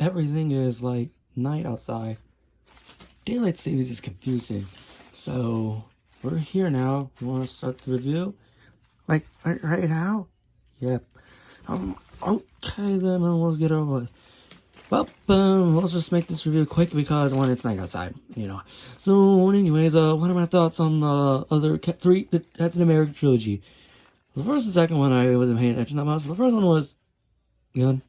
everything is like night outside. Daylight savings is confusing. So we're here now. You want to start the review? Like right now? Yep. Okay then, let's get over with. Well, let's just make this review quick because when it's night outside, you know. So, anyways, what are my thoughts on the other the Captain America trilogy? The first and second one I wasn't paying attention that much. The first one was good.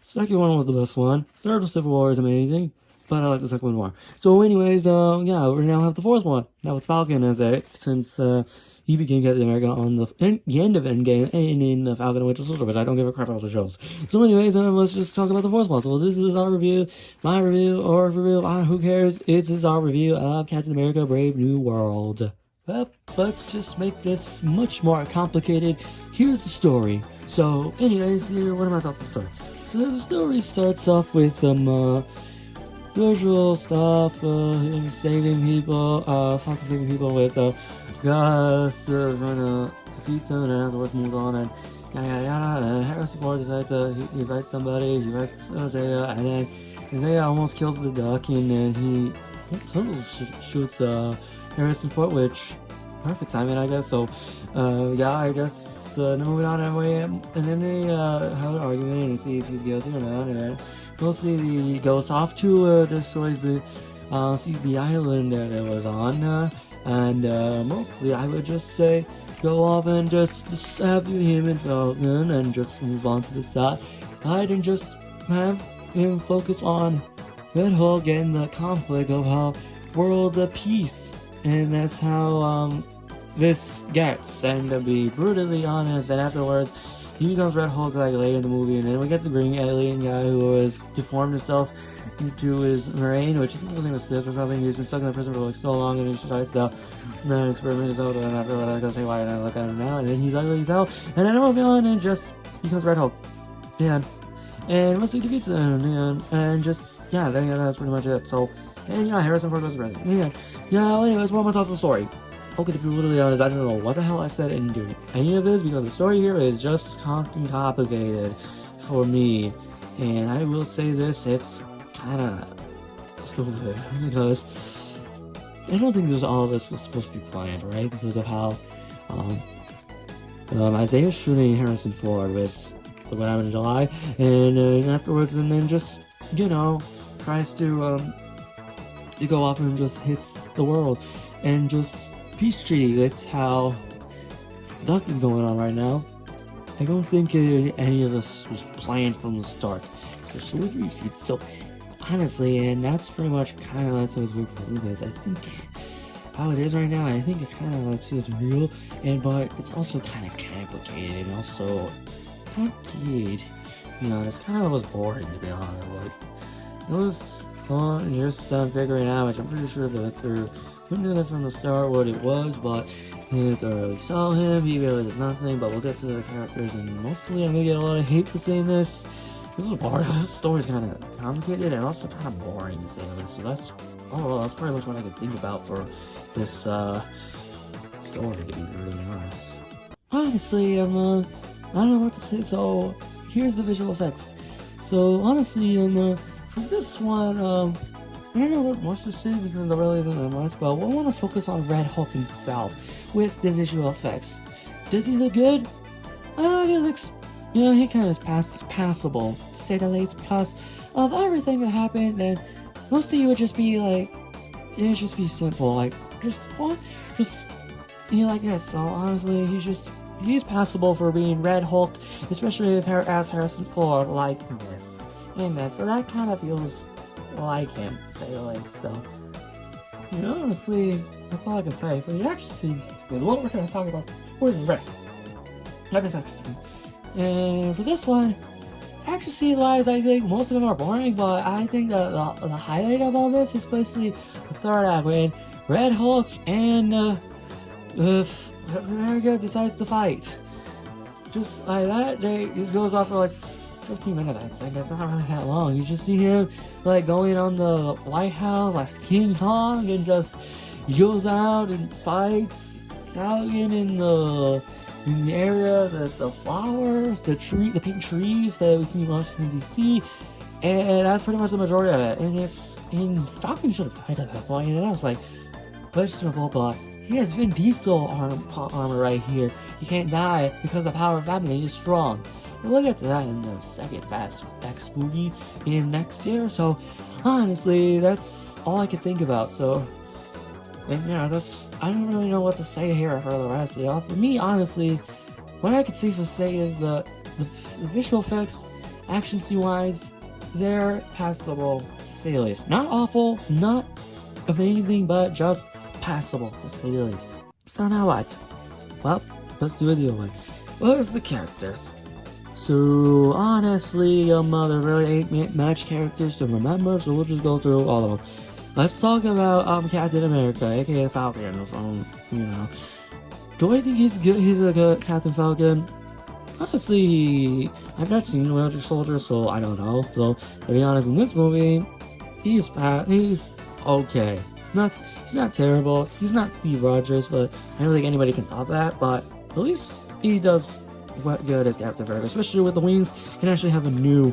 Second one was the best one. Third was Civil War is amazing, but I like the second one more. So, anyways, yeah, we now have the fourth one. Now it's Falcon as since he became Captain America on the end of Endgame and in Falcon and Winter Soldier, but I don't give a crap about the shows. So anyways, let's just talk about the fourth one. So this is our review, my review, or review, who cares? It is our review of Captain America Brave New World. But let's just make this much more complicated. Here's the story. So anyways, here, what are my thoughts on the story? So the story starts off with some usual stuff, saving people, Falcon saving people with Gus trying to defeat them, and afterwards moves on, and yada yada yada. And Harrison Ford decides he invites somebody, he invites Isaiah, and then Isaiah almost kills the duck, and then he shoots Harrison Ford, which perfect timing, I guess. So yeah, I guess moving on anyway, and then they have an argument and see if he's guilty or not, and then mostly he goes off to destroys the sees the island that it was on. And mostly I would just say go off and just have him and Falcon and just move on to the side and just have him focus on Red Hulk and the conflict of how world peace, and that's how this gets. And to be brutally honest, and afterwards he becomes Red Hulk like later in the movie, and then we get the green alien guy who has deformed himself into his brain, which is his name was Sis or something. He's been stuck in the prison for like so long, and he decides to then experiment is over, and after that I gotta say why, and I look at him now, and then he's ugly as hell, and then I'm villain and just becomes Red Hulk. Yeah. And mostly defeats him, and just yeah, then that's pretty much it. So and yeah, Harrison Ford was the president. Yeah, anyways, what are my thoughts on the story? Okay, to be brutally honest, I don't know what the hell I said in doing any of this, because the story here is just complicated for me. And I will say this, it's kinda stupid, because I don't think all of this was supposed to be planned, right? Because of how Isaiah shooting Harrison Ford with what happened in July, and afterwards, and then just, you know, tries to go off and just hits the world, and just peace treaty. That's how Duck is going on right now. I don't think any of this was planned from the start, especially with reshoots. So honestly, and that's pretty much kind of lets us believe this. I think how it is right now, I think it kind of lets us real, but it's also kind of complicated and also kind of kid. You know, it's kind of was boring to be honest. Like, it was fun just figuring out, which I'm pretty sure that we knew that from the start what it was, but it's already saw him, he really does nothing. But we'll get to the characters, and mostly I'm gonna get a lot of hate for saying this. This is boring. This story's kind of complicated and also kind of boring to say this. So that's that's pretty much what I could think about for this story, to be really honest. Honestly, I don't know what to say. So here's the visual effects. So honestly, for this one, I don't know what much to say because there really isn't that much, but I want to focus on Red Hulk himself with the visual effects. Does he look good? He looks, you know, he kind of passable, to say the least, because of everything that happened, and mostly it would just be like, it would just be simple, like, just, what? Just, you know, like this. So honestly, he's passable for being Red Hulk, especially if as Harrison Ford, like this, and this. So that kind of feels like him, to say the least. So, you know, honestly, that's all I can say. For the action scenes, what we're going to talk about, where's the rest? Not this action scene. And for this one, action scenes wise, I think most of them are boring, but I think the highlight of all this is basically the third act when Red Hulk and Captain America decides to fight. Just like that, this goes off for like 15 minutes, I think. It's not really that long. You just see him like going on the White House like King Kong, and just he goes out and fights Calgon in the area, the flowers, the pink trees that we see in Washington DC, And that's pretty much the majority of it. And Falcon should have died at that point. And I was like, questionable, but he has Vin Diesel armor right here. He can't die because the power of family is strong. We'll get to that in the second Fast X movie in next year. So honestly, that's all I could think about. So, and yeah, I don't really know what to say here for the rest of it. For me, honestly, what I could safely say is the visual effects, action scene wise, they're passable to say the least. Not awful, not amazing, but just passable to say the least. So now what? Well, let's do a deal with what was the characters. So honestly, there really ain't much characters to remember, so we'll just go through all of them. Let's talk about Captain America, aka Falcon. Do I think he's good? He's a good Captain Falcon. Honestly, I've not seen Winter Soldier, so I don't know. So to be honest, in this movie, he's okay. He's not terrible. He's not Steve Rogers, but I don't think anybody can top that. But at least he does good as Captain America, especially with the wings. He can actually have a new,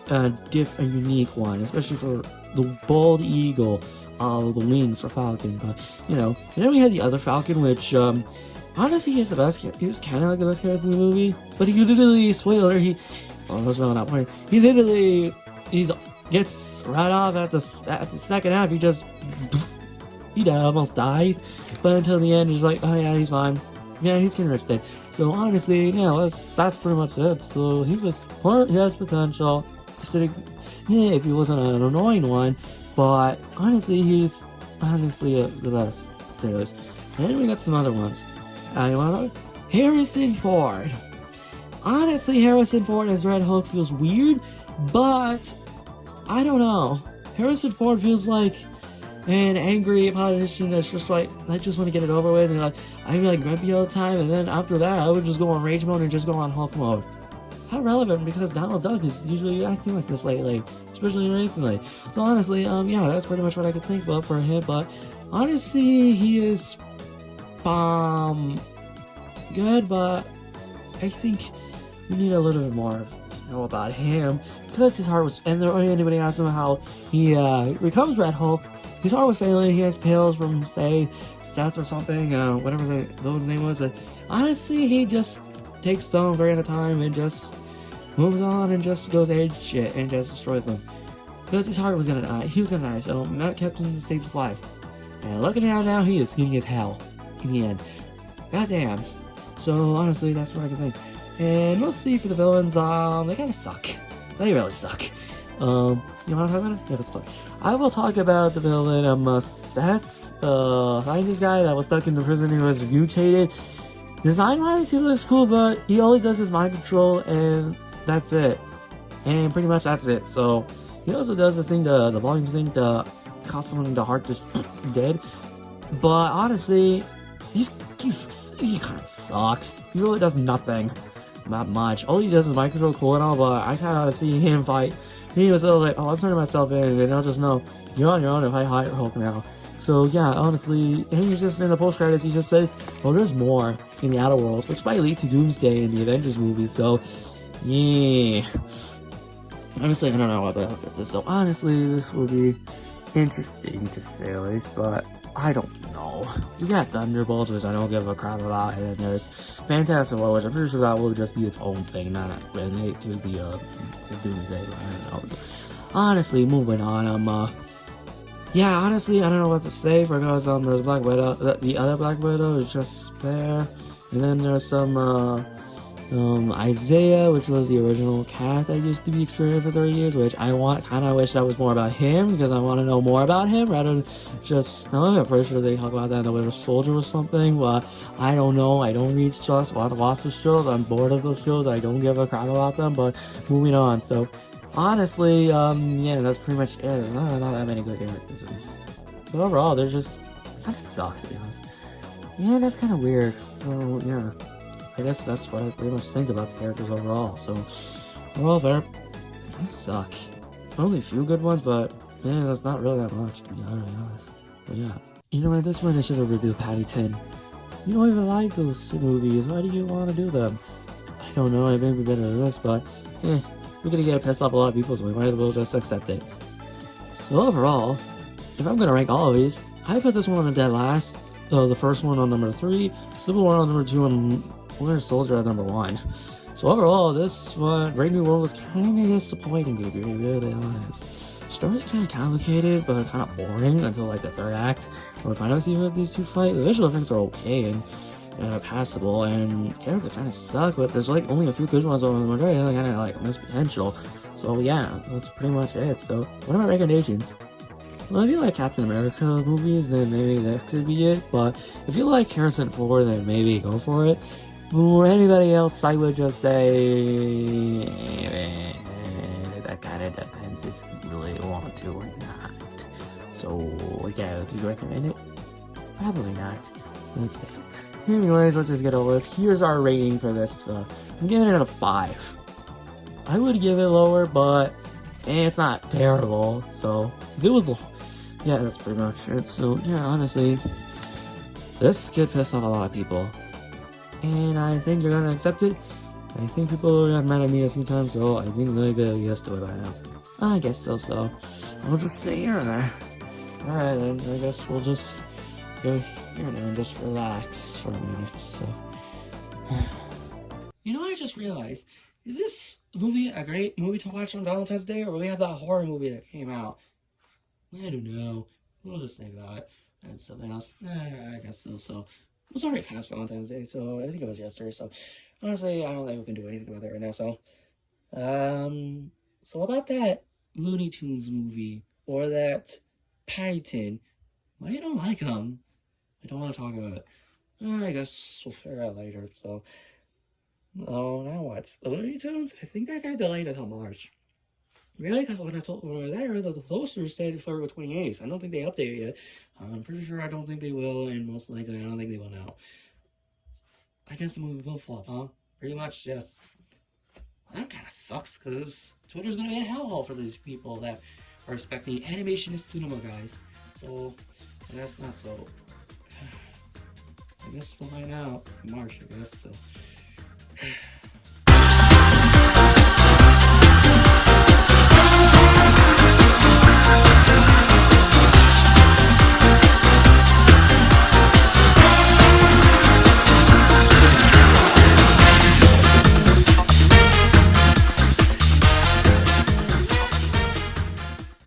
a unique one, especially for the bald eagle of the wings for Falcon. But and then we had the other Falcon, which honestly, he's the best. He was kind of like the best character in the movie, but he literally spoiler. He literally gets right off at the second half. He almost dies, but until the end, he's like, oh yeah, he's fine. Yeah, he's getting rich today. So honestly, yeah, that's pretty much it. So he has potential. If he wasn't an annoying one, but honestly, he's the best. And then we got some other ones. Harrison Ford. Honestly, Harrison Ford as Red Hulk feels weird, but I don't know. Harrison Ford feels like an angry politician that's just like, I just want to get it over with, and I'm like grumpy all the time, and then after that, I would just go on rage mode and just go on Hulk mode. How relevant, because Donald Duck is usually acting like this lately, especially recently. So honestly, yeah, that's pretty much what I could think about for him, but honestly, he is good, but I think we need a little bit more to know about him, because his heart was, and anybody asks him how he becomes Red Hulk, his heart was failing. He has pills from, say, Seth or something, whatever those name was. Honestly, he just takes them very at a time and just moves on and just goes ape shit and just destroys them. Because his heart was gonna die. He was gonna die, so Matt Captain saved his life. And looking at him now, he is skinny as hell in the end. Goddamn. So honestly, that's what I can think. And mostly for the villains, they kinda suck. They really suck. You want to talk about it? Yeah, let's talk. I will talk about the villain, Seth, scientist guy that was stuck in the prison. He was mutated. Design-wise, he looks cool, but he only does his mind control, and that's it. And pretty much that's it. So he also does the thing, the volume thing, the costume, the heart just dead. But honestly, he kind of sucks. He really does nothing. Not much. All he does is mind control, cool and all, but I kind of see him fight. He was like, oh, I'm turning myself in, and I'll just know you're on your own if I hire Hulk now. So yeah, honestly, and he's just in the post credits. He just says, "Oh, there's more in the Outer Worlds," which might lead to Doomsday in the Avengers movie. So yeah, honestly, I don't know about this. So honestly, this will be interesting to say the least, but I don't know. We got Thunderbolts, which I don't give a crap about, and there's Fantastic Four, which I'm pretty sure that will just be its own thing, not relate to the Doomsday. But I don't know. Honestly, moving on. Yeah, honestly, I don't know what to say because there's Black Widow. The other Black Widow is just there, and then there's some Isaiah, which was the original cast that used to be experienced for 30 years, which I kind of wish that was more about him, because I want to know more about him rather than just, I'm pretty sure they talk about that in the Winter Soldier or something, but I don't know. I don't read stuff, I watch the shows, I'm bored of those shows, I don't give a crap about them, but moving on. So honestly, yeah, that's pretty much it. There's not that many good characters. But overall, they're just kind of suck, to be honest. Yeah, that's kind of weird. So yeah, I guess that's what I pretty much think about the characters overall. So overall, they suck. Only a few good ones, but man, that's not really that much, to be honest. But yeah, you know what? This one I should have reviewed Paddington. You don't even like those movies. Why do you want to do them? I don't know. I may be better than this, but we're gonna get pissed off a lot of people, so we might as well just accept it. So overall, if I'm gonna rank all of these, I put this one on the dead last. The first one on number 3, Civil War on number 2, and Winter Soldier at number 1. So overall, this one, Brave New World, was kind of disappointing, to be really honest. Story's kind of complicated, but kind of boring until like the third act, where we finally see what these two fight. The visual effects are okay and passable, and characters kind of suck, but there's like only a few good ones, but the majority of them kind of like miss potential. So yeah, that's pretty much it. So what are my recommendations? Well, if you like Captain America movies, then maybe that could be it. But if you like Harrison Ford, then maybe go for it. For anybody else, I would just say that kind of depends if you really want to or not. So yeah, do you recommend it? Probably not. Okay, so anyways, let's just get over this. Here's our rating for this. I'm giving it a 5. I would give it lower, but it's not terrible. So if it was, yeah, that's pretty much it. So yeah, honestly, this could piss off a lot of people, and I think you're gonna accept it. I think people got mad at me a few times, so I think they're gonna get used to it by now. I guess so. So I'll just stay here now. All right, then I guess we'll just go here now and just relax for a minute. So, you know, I just realized, is this movie a great movie to watch on Valentine's Day, or will we have that horror movie that came out? I don't know. We'll just think about it. And something else. I guess so. So it was already past Valentine's Day, so I think it was yesterday. So honestly, I don't think we can do anything about that right now. So, so about that Looney Tunes movie or that Paddington, why you don't like them? I don't want to talk about it. I guess we'll figure out later. So, oh, now what? The Looney Tunes? I think that got delayed until March. Really? Because when I was there, the poster said February 28th. I don't think they updated it yet. I'm pretty sure I don't think they will, and most likely I don't think they will now. I guess the movie will flop, huh? Pretty much, yes. Well, that kind of sucks, because Twitter's going to be a hellhole for these people that are expecting animation is cinema, guys. So, that's not so. I guess we'll find out in March, I guess, so.